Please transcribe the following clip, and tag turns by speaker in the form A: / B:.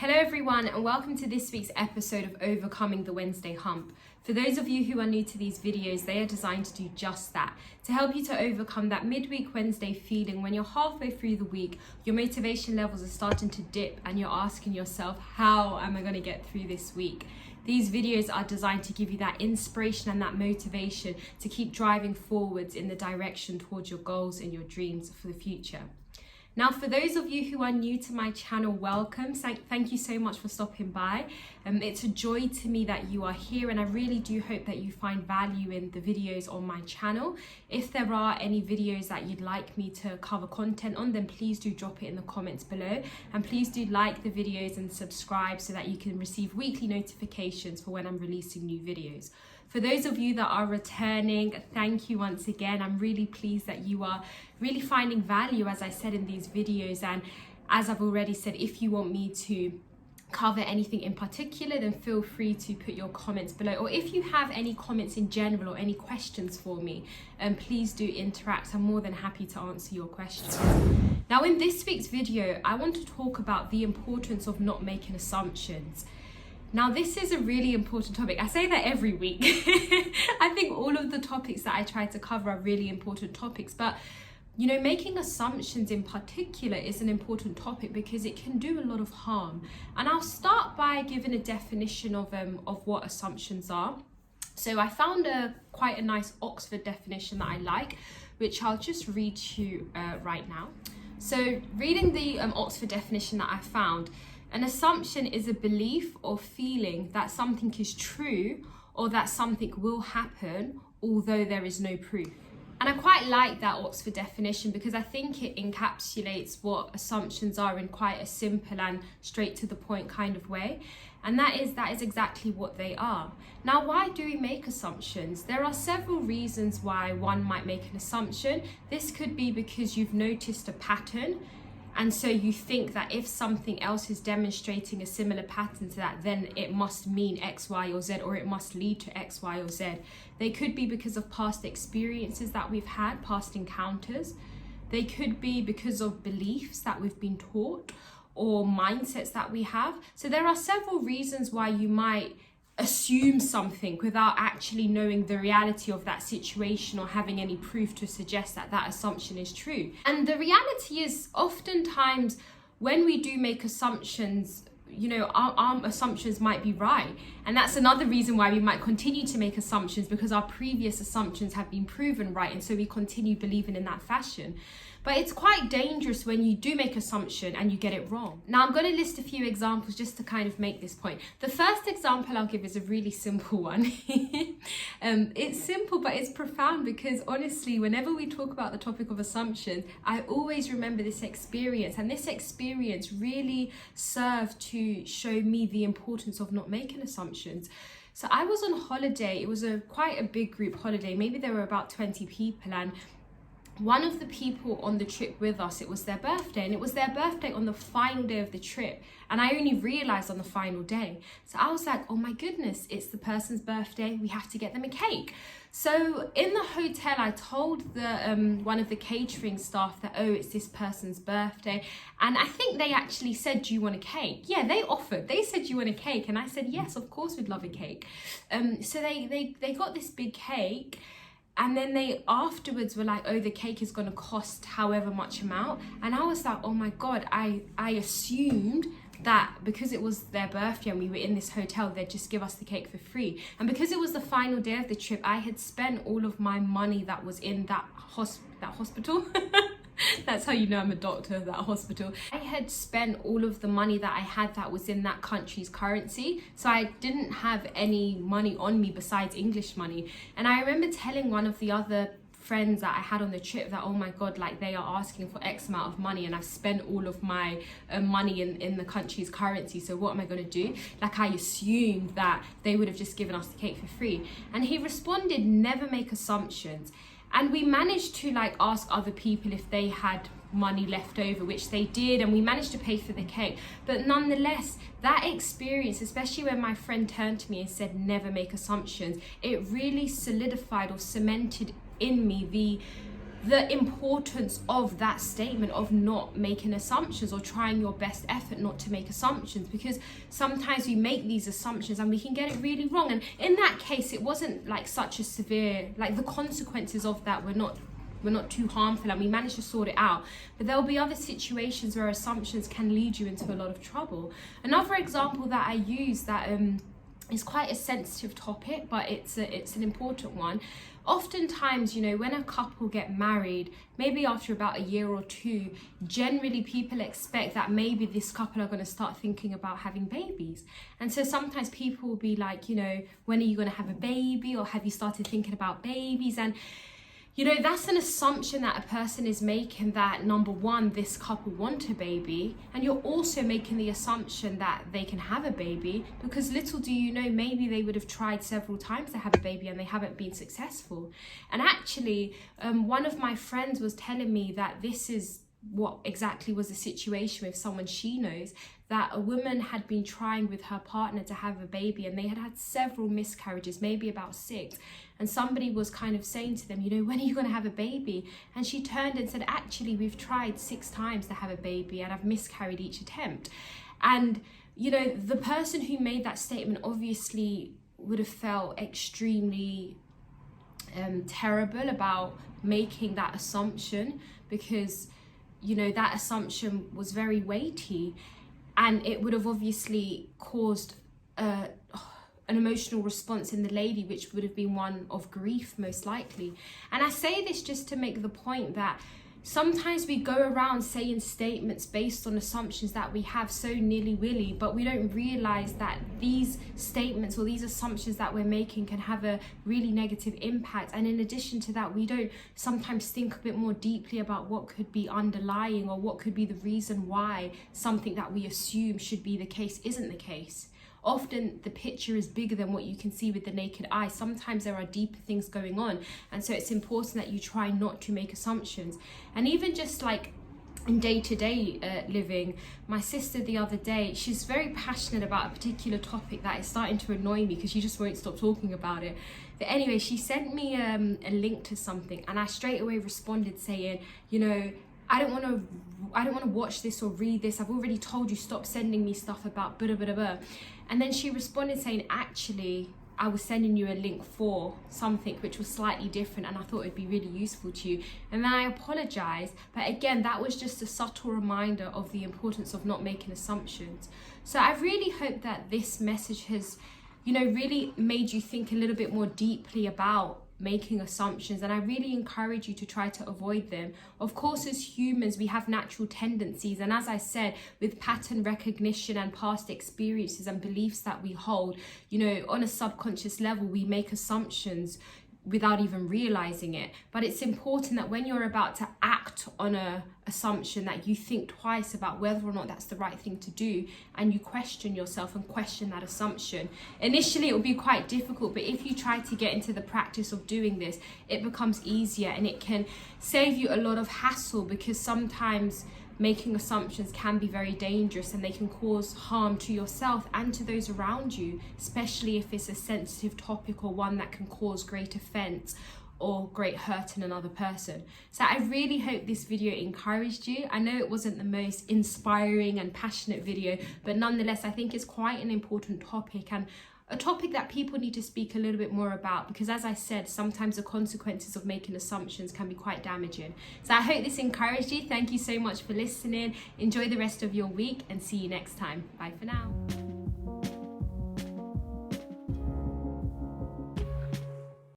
A: Hello everyone, and welcome to this week's episode of Overcoming the Wednesday Hump. For those of you who are new to these videos, they are designed to do just that, to help you to overcome that midweek Wednesday feeling when you're halfway through the week, your motivation levels are starting to dip and you're asking yourself, how am I going to get through this week? These videos are designed to give you that inspiration and that motivation to keep driving forwards in the direction towards your goals and your dreams for the future. Now, for those of you who are new to my channel, welcome. Thank you so much for stopping by. It's a joy to me that you are here, and I really do hope that you find value in the videos on my channel. If there are any videos that you'd like me to cover content on, then please do drop it in the comments below. And please do like the videos and subscribe so that you can receive weekly notifications for when I'm releasing new videos. For those of you that are returning, thank you once again. I'm really pleased that you are really finding value, as I said in these videos. And as I've already said, if you want me to cover anything in particular, then feel free to put your comments below. Or if you have any comments in general or any questions for me, please do interact. I'm more than happy to answer your questions. Now, in this week's video, I want to talk about the importance of not making assumptions. Now, this is a really important topic. I say that every week. I think all of the topics that I try to cover are really important topics, but you know, making assumptions in particular is an important topic because it can do a lot of harm. And I'll start by giving a definition of what assumptions are. So I found quite a nice Oxford definition that I like, which I'll just read to you right now. So reading the Oxford definition that I found, an assumption is a belief or feeling that something is true or that something will happen, although there is no proof. And I quite like that Oxford definition because I think it encapsulates what assumptions are in quite a simple and straight to the point kind of way. And that is exactly what they are. Now, why do we make assumptions? There are several reasons why one might make an assumption. This could be because you've noticed a pattern, and so you think that if something else is demonstrating a similar pattern to that, then it must mean X, Y, or Z, or it must lead to X, Y, or Z. They could be because of past experiences that we've had, past encounters. They could be because of beliefs that we've been taught or mindsets that we have. So there are several reasons why you might assume something without actually knowing the reality of that situation or having any proof to suggest that that assumption is true. And the reality is, oftentimes when we do make assumptions, you know, our assumptions might be right. And that's another reason why we might continue to make assumptions, because our previous assumptions have been proven right, and so we continue believing in that fashion. But it's quite dangerous when you do make assumption and you get it wrong. Now, I'm going to list a few examples just to kind of make this point. The first example I'll give is a really simple one. It's simple, but it's profound because honestly, whenever we talk about the topic of assumptions, I always remember this experience, and this experience really served to show me the importance of not making assumptions. So I was on holiday. It was quite a big group holiday. Maybe there were about 20 people, and one of the people on the trip with us, it was their birthday, and it was their birthday on the final day of the trip, and I only realized on the final day. So I was like, oh my goodness, it's the person's birthday, we have to get them a cake. So in the hotel, I told the one of the catering staff that, oh, it's this person's birthday, and I think they actually said, do you want a cake? Yeah, they offered, they said, do you want a cake? And I said, yes, of course we'd love a cake. So they got this big cake. And then they afterwards were like, oh, the cake is going to cost however much amount. And I was like, oh my God, I assumed that because it was their birthday and we were in this hotel, they'd just give us the cake for free. And because it was the final day of the trip, I had spent all of my money that was in that hospital. That's how you know I'm a doctor, that hospital. I had spent all of the money that I had that was in that country's currency. So I didn't have any money on me besides English money. And I remember telling one of the other friends that I had on the trip that, oh my God, like they are asking for X amount of money and I've spent all of my money in the country's currency. So what am I going to do? Like, I assumed that they would have just given us the cake for free. And he responded, never make assumptions. And we managed to like ask other people if they had money left over, which they did, and we managed to pay for the cake. But nonetheless, that experience, especially when my friend turned to me and said, never make assumptions, it really solidified or cemented in me the importance of that statement of not making assumptions, or trying your best effort not to make assumptions, because sometimes we make these assumptions and we can get it really wrong. And in that case, it wasn't like such a severe, like the consequences of that were not too harmful, and we managed to sort it out. But there'll be other situations where assumptions can lead you into a lot of trouble. Another example that I use that is quite a sensitive topic, but it's an important one. Oftentimes, you know, when a couple get married, maybe after about a year or two, generally people expect that maybe this couple are going to start thinking about having babies. And so sometimes people will be like, you know, when are you going to have a baby, or have you started thinking about babies? And you know, that's an assumption that a person is making, that number one, this couple want a baby, and you're also making the assumption that they can have a baby, because little do you know, maybe they would have tried several times to have a baby and they haven't been successful. And actually, one of my friends was telling me that this is what exactly was the situation with someone she knows, that a woman had been trying with her partner to have a baby, and they had had several miscarriages, maybe about 6. And somebody was kind of saying to them, you know, when are you going to have a baby? And she turned and said, actually, we've tried 6 times to have a baby and I've miscarried each attempt. And, you know, the person who made that statement obviously would have felt extremely terrible about making that assumption, because, you know, that assumption was very weighty, and it would have obviously caused an emotional response in the lady, which would have been one of grief, most likely. And I say this just to make the point that sometimes we go around saying statements based on assumptions that we have so nilly-willy, but we don't realize that these statements or these assumptions that we're making can have a really negative impact. And in addition to that, we don't sometimes think a bit more deeply about what could be underlying, or what could be the reason why something that we assume should be the case isn't the case. Often the picture is bigger than what you can see with the naked eye. Sometimes there are deeper things going on. And so it's important that you try not to make assumptions. And even just like in day-to-day living, my sister the other day, she's very passionate about a particular topic that is starting to annoy me, because she just won't stop talking about it. But anyway, she sent me a link to something, and I straight away responded saying, you know, I don't want to watch this or read this. I've already told you, stop sending me stuff about blah, blah, blah, blah. And then she responded saying, actually, I was sending you a link for something which was slightly different, and I thought it'd be really useful to you. And then I apologized. But again, that was just a subtle reminder of the importance of not making assumptions. So I really hope that this message has, you know, really made you think a little bit more deeply about making assumptions, and I really encourage you to try to avoid them. Of course, as humans, we have natural tendencies, and as I said, with pattern recognition and past experiences and beliefs that we hold, you know, on a subconscious level, we make assumptions without even realizing it. But it's important that when you're about to act on a assumption, that you think twice about whether or not that's the right thing to do, and you question yourself and question that assumption. Initially, it will be quite difficult, but if you try to get into the practice of doing this, it becomes easier, and it can save you a lot of hassle, because sometimes making assumptions can be very dangerous, and they can cause harm to yourself and to those around you, especially if it's a sensitive topic or one that can cause great offense or great hurt in another person. So I really hope this video encouraged you. I know it wasn't the most inspiring and passionate video, but nonetheless, I think it's quite an important topic, and a topic that people need to speak a little bit more about, because as I said, sometimes the consequences of making assumptions can be quite damaging. So I hope this encouraged you. Thank you so much for listening. Enjoy the rest of your week, and see you next time. Bye for now.